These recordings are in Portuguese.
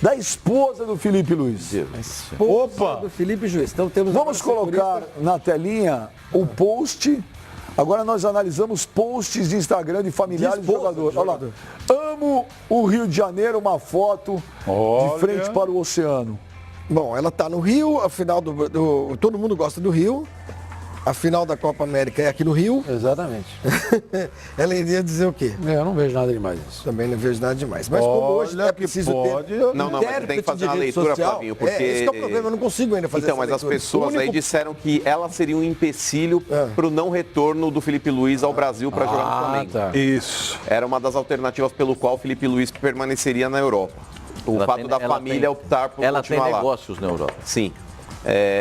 da esposa do Felipe Luiz. Opa! Do Felipe Luiz. Então temos. Vamos colocar na telinha o post. Agora nós analisamos posts de Instagram de familiares de jogadores. Olha lá. Amo o Rio de Janeiro, uma foto de frente para o oceano. Bom, ela está no Rio, a final todo mundo gosta do Rio. A final da Copa América é aqui no Rio. Exatamente. Ela iria dizer o quê? Eu não vejo nada demais nisso. Também não vejo nada demais. Mas como hoje é preciso ter... Não, mas tem que fazer uma leitura, Flavinho, porque... Esse que é o problema, eu não consigo ainda fazer Então, mas as pessoas aí disseram que ela seria um empecilho para o não retorno do Felipe Luiz ao Brasil para jogar no Flamengo. Tá. Isso. Era uma das alternativas pelo qual o Felipe Luiz permaneceria na Europa. O fato da família optar por continuar lá. Ela tem negócios na Europa. Sim.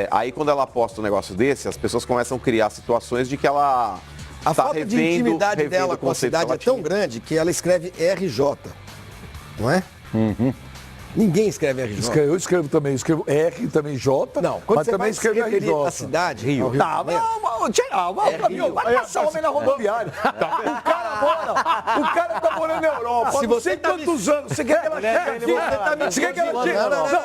Aí quando ela posta um negócio desse, as pessoas começam a criar situações de que ela a falta de intimidade dela com a cidade é tão grande que ela escreve RJ, não é? Ninguém escreve RJ. Eu escrevo também, escrevo R, também J, não, quando mas você também escrevo RJ. a cidade, Rio. Tá, vai passar homem na rodoviária. O cara tá morando na Europa. Se você tá quantos anos, você quer que ela chegue? Você quer que ela chegue?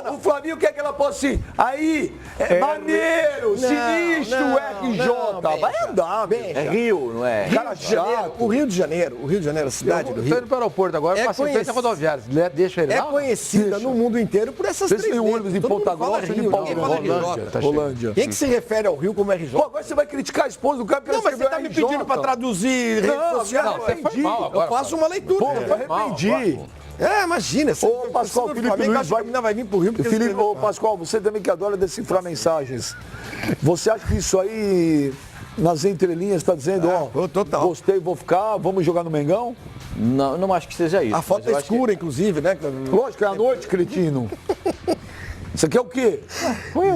Não, o Flavinho quer que ela possa assim. Aí, maneiro, sinistro, RJ. Vai andar, É Rio, não é? Cara chato. O Rio de Janeiro, a cidade do Tô Rio, indo para o aeroporto agora, passei frente à rodoviária. Deixa ele é lá. conhecida no mundo inteiro por essas Vocês três têm letras. ônibus em Todo mundo Ponta fala Grossa Rio, de Paulo ninguém fala Rolândia. RJ. Tá Rolândia. Quem que se refere ao Rio como RJ? Pô, agora você vai criticar a esposa do cara porque Não, mas você tá me pedindo para traduzir redes sociais. Não, você foi mal Eu faço uma leitura. Pô, eu arrependi. Imagina. Ô, Pascoal, Felipe Luiz vai vir pro Rio. Felipe, ô, Pascoal, você também que adora decifrar mensagens. Você acha que isso aí, nas entrelinhas, está dizendo, total. Gostei, vou ficar, vamos jogar no Mengão? Não acho que seja isso. A foto é escura, inclusive, né? Lógico, é à noite, cretino. Isso aqui é o quê?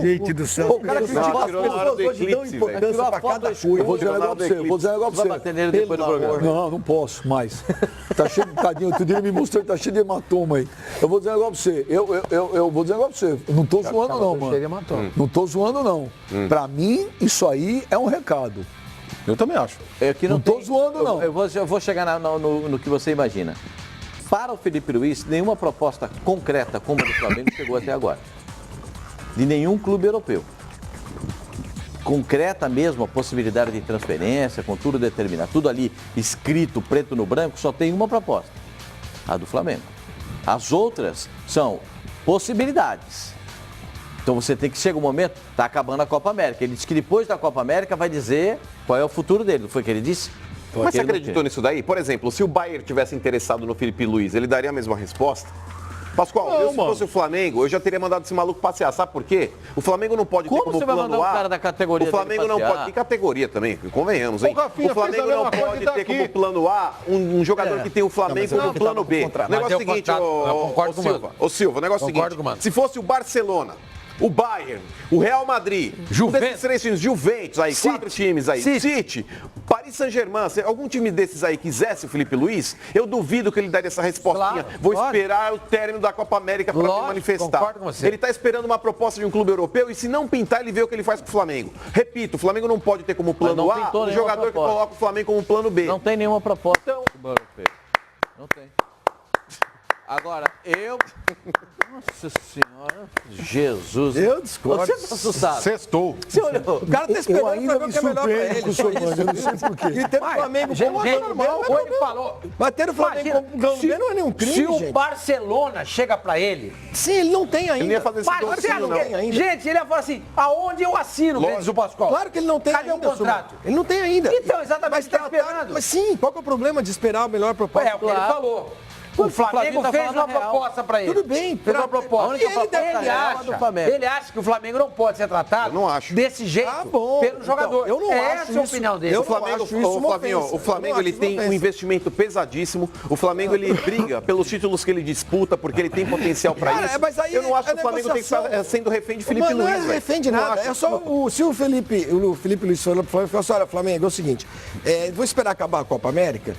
Gente do céu. O cara critica as pessoas hoje dão importância pra cada coisa. Eu vou dizer um negócio pra você, Vai bater nele depois do programa. Não posso mais. Tá cheio de tadinho, outro dia ele me mostrou, tá cheio de hematoma aí. Eu vou dizer um negócio pra você, eu vou dizer um negócio pra você. Eu não tô zoando não, mano. Não tô zoando não. Pra mim, isso aí é um recado. Eu também acho. Não tô zoando não. Eu vou chegar no que você imagina. Para o Felipe Luiz, nenhuma proposta concreta como a do Flamengo chegou até agora. De nenhum clube europeu. Concreta mesmo a possibilidade de transferência, com tudo determinado, tudo ali escrito, preto no branco, só tem uma proposta, a do Flamengo. As outras são possibilidades. Então você tem que chegar um momento, está acabando a Copa América. Ele disse que depois da Copa América vai dizer qual é o futuro dele, não foi o que ele disse? Mas você acreditou nisso daí? Por exemplo, se o Bayern tivesse interessado no Felipe Luiz, ele daria a mesma resposta? Pascoal, se fosse o Flamengo, eu já teria mandado esse maluco passear. Sabe por quê? O Flamengo não pode ter como você vai plano mandar A. um cara da categoria O Flamengo não pode. Que categoria também? Convenhamos, hein? O Flamengo não pode ter como plano A um jogador que tem o Flamengo como plano B. O negócio é o seguinte, ô Silva, o negócio é o seguinte. Se fosse o Barcelona, o Bayern, o Real Madrid, desses três times, Juventus aí, quatro times aí, City, Paris Saint-Germain, se algum time desses aí quisesse o Felipe Luiz, eu duvido que ele daria essa respostinha. Vou esperar o término da Copa América para me manifestar. Ele está esperando uma proposta de um clube europeu e se não pintar, ele vê o que ele faz com o Flamengo. Repito, o Flamengo não pode ter como plano A um jogador que coloca o Flamengo como plano B. Não tem nenhuma proposta. Então, não tem. Agora, Nossa Senhora, Jesus. Eu discordo. Você tá assustado? Sextou. Você olhou? O cara tá esperando ainda me surpreendo com o seu mano, eu não sei por quê. E ter o Flamengo como normal. Ele falou. Mas ter o Flamengo como não é nenhum crime, Se o gente. Barcelona chega pra ele... Sim, ele não tem ainda. Ele não ia fazer esse Marcelo, docinho, não. gente, ele ia falar assim, aonde eu assino, diz o Pascoal? Claro que ele não tem Cadê ainda. o contrato? Ele não tem ainda. Então, exatamente, Mas ele tá esperando. Mas sim, qual que é o problema de esperar a melhor proposta? É o que ele falou. O Flamengo tá fez falando uma a real. proposta pra ele. Tudo bem. Fez uma proposta. Ele acha que o Flamengo não pode ser tratado Eu não acho. desse jeito bom. pelo jogador. Então, eu não Essa acho é a isso. opinião dele. Eu O Flamengo, acho isso uma Flavinho, ofensa. o Flamengo Eu ele acho tem uma um ofensa. investimento pesadíssimo. O Flamengo ele briga pelos títulos que ele disputa, porque ele tem potencial para Cara, isso. mas aí Eu não acho é que o Flamengo tem que negociação. estar sendo refém de Felipe Mas não Luiz. é velho. refém de Não nada. acho. É só se o Felipe Luiz falou pro Flamengo, falou assim, olha, Flamengo, é o seguinte, vou esperar acabar a Copa América,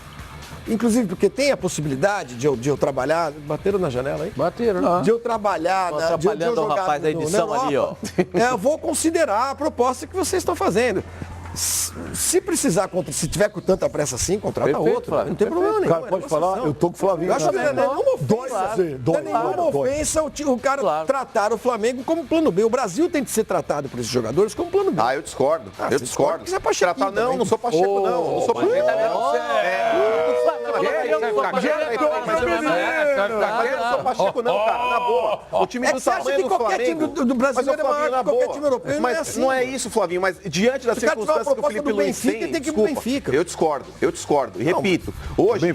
inclusive porque tem a possibilidade de eu trabalhar, bateram na janela aí? Bateram. De eu trabalhar, Tô de eu atrapalhando o jogar rapaz da edição na ali, ó. Europa, eu vou considerar a proposta que vocês estão fazendo. se precisar, se tiver com tanta pressa assim, contrata outro. Não tem problema nenhum. Cara, pode falar, eu tô com o Flavinho. Eu acho que não é nenhuma ofensa o cara tratar o Flamengo como plano B. O Brasil tem que ser tratado por esses jogadores como plano B. Eu discordo. Eu discordo. Você é Pacheco. Não sou Pacheco, não. Não sou Pacheco, não. Eu sou Pacheco, não, cara. Na boa. O time do tamanho do Flamengo. Do brasileiro é maior que qualquer time europeu. Mas não é isso, Flavinho. Mas diante das circunstâncias que o Felipe Luiz tem, desculpa, eu discordo. E repito, hoje,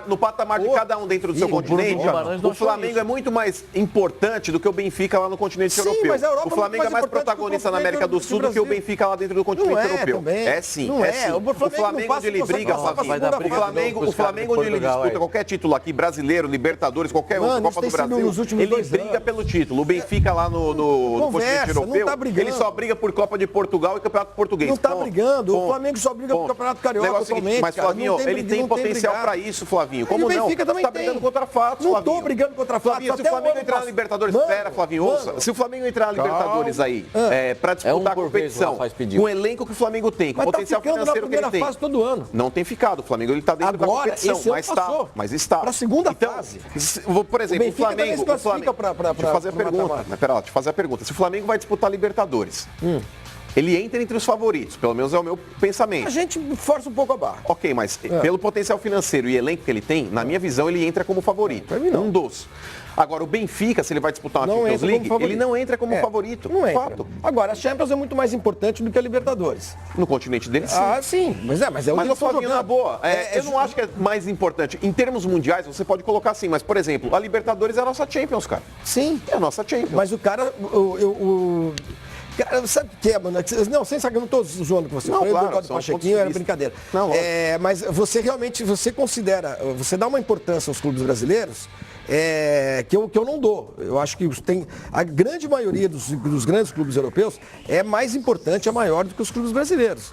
no patamar de cada um dentro do seu continente, o Flamengo é muito mais importante do que o Benfica lá no continente europeu. O Flamengo é mais protagonista na América do Sul do que o Benfica lá dentro do continente europeu. É sim, é sim. O Flamengo onde ele briga, o Flamengo onde ele disputa qualquer título aqui, brasileiro, Libertadores, qualquer um, Copa do Brasil, ele briga pelo título. O Benfica lá no continente europeu, ele só briga por Copa de Portugal e Campeonato Português. Não tá brigando, o Flamengo só briga por Campeonato Carioca atualmente. Mas, Flavinho, ele tem potencial pra isso, Flavinho. Como não? Você tá brigando contra fatos, Não tô brigando contra fatos. Flavinho, se o Flamengo entrar na Libertadores, espera, Flavinho, ouça. Se o Flamengo entrar na Libertadores aí, pra disputar a competição, com o elenco que o Flamengo tem, com o potencial financeiro que ele tem. Todo ano. Não tem ficado. O Flamengo ele tá dentro da competição, mas está. Pra segunda fase. Por exemplo, o Flamengo. Deixa eu fazer a pergunta. Pera lá, deixa eu fazer a pergunta. Se o Flamengo vai disputar a Libertadores, ele entra entre os favoritos, pelo menos é o meu pensamento. A gente força um pouco a barra. Ok, mas pelo potencial financeiro e elenco que ele tem, na minha visão, ele entra como favorito. Um dos. Agora, o Benfica, se ele vai disputar uma Champions League, ele não entra como favorito. Não entra. Fato. Agora, a Champions é muito mais importante do que a Libertadores. No continente dele, sim. Sim. Mas é o que Flavinho, na boa, eu não acho que é mais importante. Em termos mundiais, você pode colocar assim, mas, por exemplo, a Libertadores é a nossa Champions, cara. Sim. É a nossa Champions. Mas o cara... Sabe o que é, mano? Não, sem saber, eu não estou zoando com você. Não, eu claro, do Pachequinho, era brincadeira. Não, mas você realmente, você considera, você dá uma importância aos clubes brasileiros que eu não dou. Eu acho que tem a grande maioria dos grandes clubes europeus é mais importante, é maior do que os clubes brasileiros.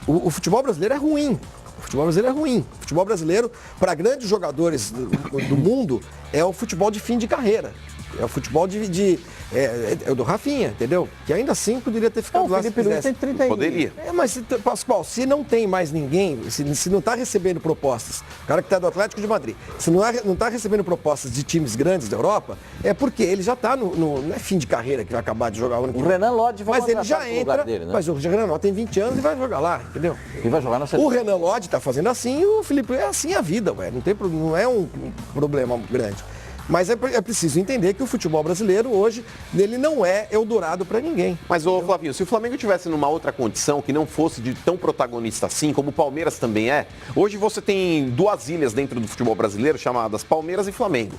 O futebol brasileiro é ruim. O futebol brasileiro é ruim. O futebol brasileiro, para grandes jogadores do mundo, é o futebol de fim de carreira. É o futebol do Rafinha, entendeu? Que ainda assim poderia ter ficado lá. O Felipe Luiz tem 31. Poderia. Mas, Pascoal, se não tem mais ninguém, se não está recebendo propostas, o cara que está do Atlético de Madrid, se não está recebendo propostas de times grandes da Europa, é porque ele já está no fim de carreira que vai acabar de jogar o ano que vem. O Renan Lodge vai Mas ele já entra, dele, né? Mas o Renan Lodge tem 20 anos e vai jogar lá, entendeu? E vai jogar na seleção. O Renan Lodge está fazendo assim e o Felipe é assim a vida, ué. Não é um problema grande. Mas é preciso entender que o futebol brasileiro hoje, ele não é Eldorado para ninguém. Mas, Flavinho, se o Flamengo estivesse numa outra condição, que não fosse de tão protagonista assim, como o Palmeiras também é, hoje você tem duas ilhas dentro do futebol brasileiro, chamadas Palmeiras e Flamengo.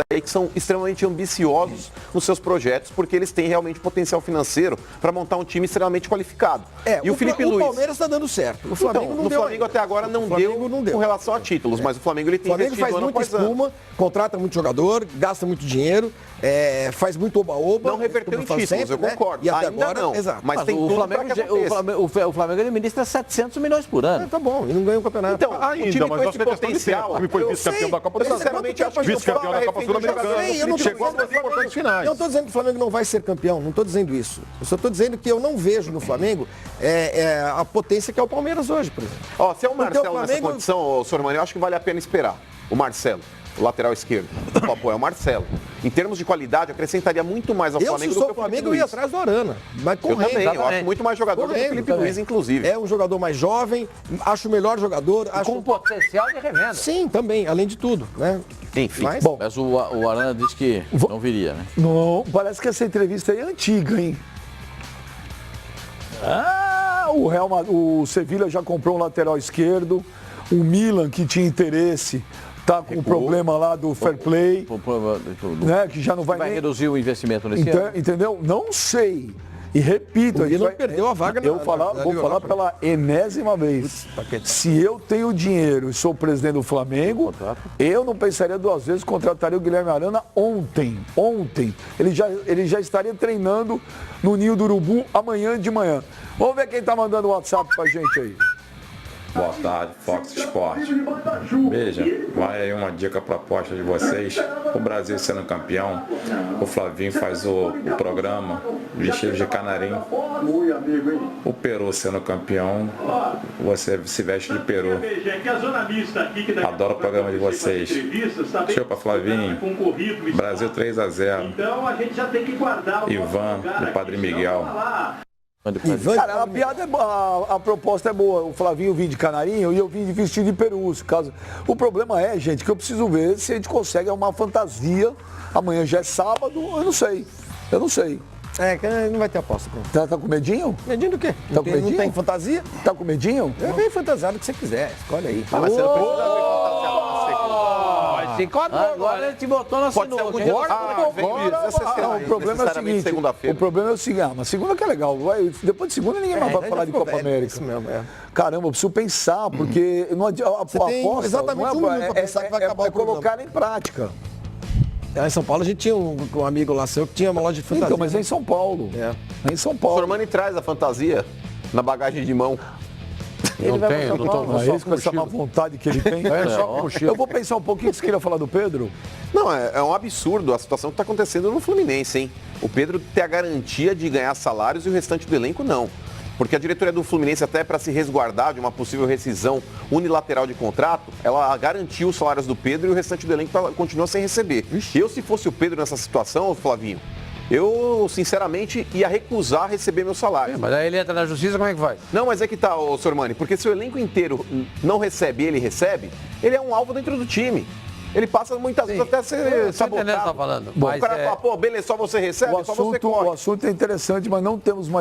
Que são extremamente ambiciosos nos seus projetos, porque eles têm realmente potencial financeiro para montar um time extremamente qualificado. E o Felipe Luiz... O Palmeiras está dando certo. O Flamengo não deu. O Flamengo até agora não deu com relação a títulos, mas o Flamengo ele tem investido ano após ano. O Flamengo faz muita espuma, contrata muito jogador, gasta muito dinheiro, faz muito oba-oba. Não reverteu em títulos, sempre, eu concordo. E até agora, não. Exato. Mas tem tudo para que aconteça. O Flamengo administra 700 milhões por ano. Tá bom, e não ganha o campeonato. Então, o time com esse potencial... O time foi vice-campeão da Copa do Brasil. Sinceramente, acho que vice-campeão da Copa Sul-Americana. Chegou às importantes finais. Eu não estou dizendo que o Flamengo não vai ser campeão, não estou dizendo isso. Eu só estou dizendo que eu não vejo no Flamengo a potência que é o Palmeiras hoje, por exemplo. Se é o Marcelo nessa condição, Sormani, eu acho que vale a pena esperar. O Marcelo, o lateral esquerdo. É o Marcelo. Em termos de qualidade, acrescentaria muito mais ao Flamengo do que o Flamengo. Eu ia atrás do Arana. Mas correndo, eu também, eu acho muito mais jogador do que o Felipe Luiz, inclusive. É um jogador mais jovem, acho o melhor jogador. Com potencial de revenda. Sim, também, além de tudo, né? Enfim. Mas o Arana disse que não viria, né? Não, parece que essa entrevista aí é antiga, hein? O Sevilha já comprou um lateral esquerdo, o Milan, que tinha interesse, tá com o problema lá do fair play, né, que já não vai reduzir o investimento nesse ano. Entendeu? Não sei. E repito, ele não perdeu a vaga. Vou falar pela enésima vez. Se eu tenho dinheiro e sou presidente do Flamengo, eu não pensaria duas vezes, contrataria o Guilherme Arana ontem. Ele já estaria treinando no Ninho do Urubu amanhã de manhã. Vamos ver quem está mandando o WhatsApp pra gente aí. Boa tarde, Fox Sport. Veja, vai aí uma dica proposta de vocês. O Brasil sendo campeão, o Flavinho faz o programa vestido de canarinho. O Peru sendo campeão, você se veste de Peru. Adoro o programa de vocês. Chupa, Flavinho. Brasil 3-0. Então a gente já tem que guardar o Ivan, do Padre Miguel. Cara, a piada é boa, a proposta é boa. O Flavinho vim de canarinho e eu vim de vestido de peru. Caso... O problema é, gente, que eu preciso ver se a gente consegue arrumar fantasia. Amanhã já é sábado, eu não sei. Não vai ter aposta. Tá com medinho? Medinho do quê? Tá com medinho? Não tem fantasia? Tá com medinho? É bem fantasiado o que você quiser. Escolhe aí. Mas você não precisa ver fantasiado na segunda. Agora ele te botou na Pode ser algum dia. O problema é o seguinte. Segunda-feira. O problema é o seguinte. Mas segunda que é legal. Depois de segunda ninguém mais vai falar de Copa América. Isso mesmo, é. Caramba, eu preciso pensar, porque não adianta. A aposta exatamente um minuto pra pensar que vai acabar o programa. colocar em prática. Em São Paulo a gente tinha um amigo lá seu que tinha uma loja de fantasia. Então, mas é em São Paulo. É em São O Paulo. Sormani traz a fantasia na bagagem de mão. Ele vai pra São Paulo. Mas com essa má vontade que ele tem. Eu vou pensar um pouquinho. Você queria falar do Pedro? Não, é um absurdo a situação que está acontecendo no Fluminense, hein? O Pedro tem a garantia de ganhar salários e o restante do elenco não. Porque a diretoria do Fluminense, até para se resguardar de uma possível rescisão unilateral de contrato, ela garantiu os salários do Pedro e o restante do elenco continua sem receber. Eu, se fosse o Pedro nessa situação, Flavinho, eu, sinceramente, ia recusar receber meu salário. Mas aí ele entra na justiça, como é que faz? Não, mas é que tá, ô Sormani, porque se o elenco inteiro não recebe, ele recebe, ele é um alvo dentro do time. Ele passa muitas vezes até ser sabotado. Tá falando. Bom, o cara fala, pô, beleza, só você recebe, só você corre. O assunto é interessante, mas não temos mais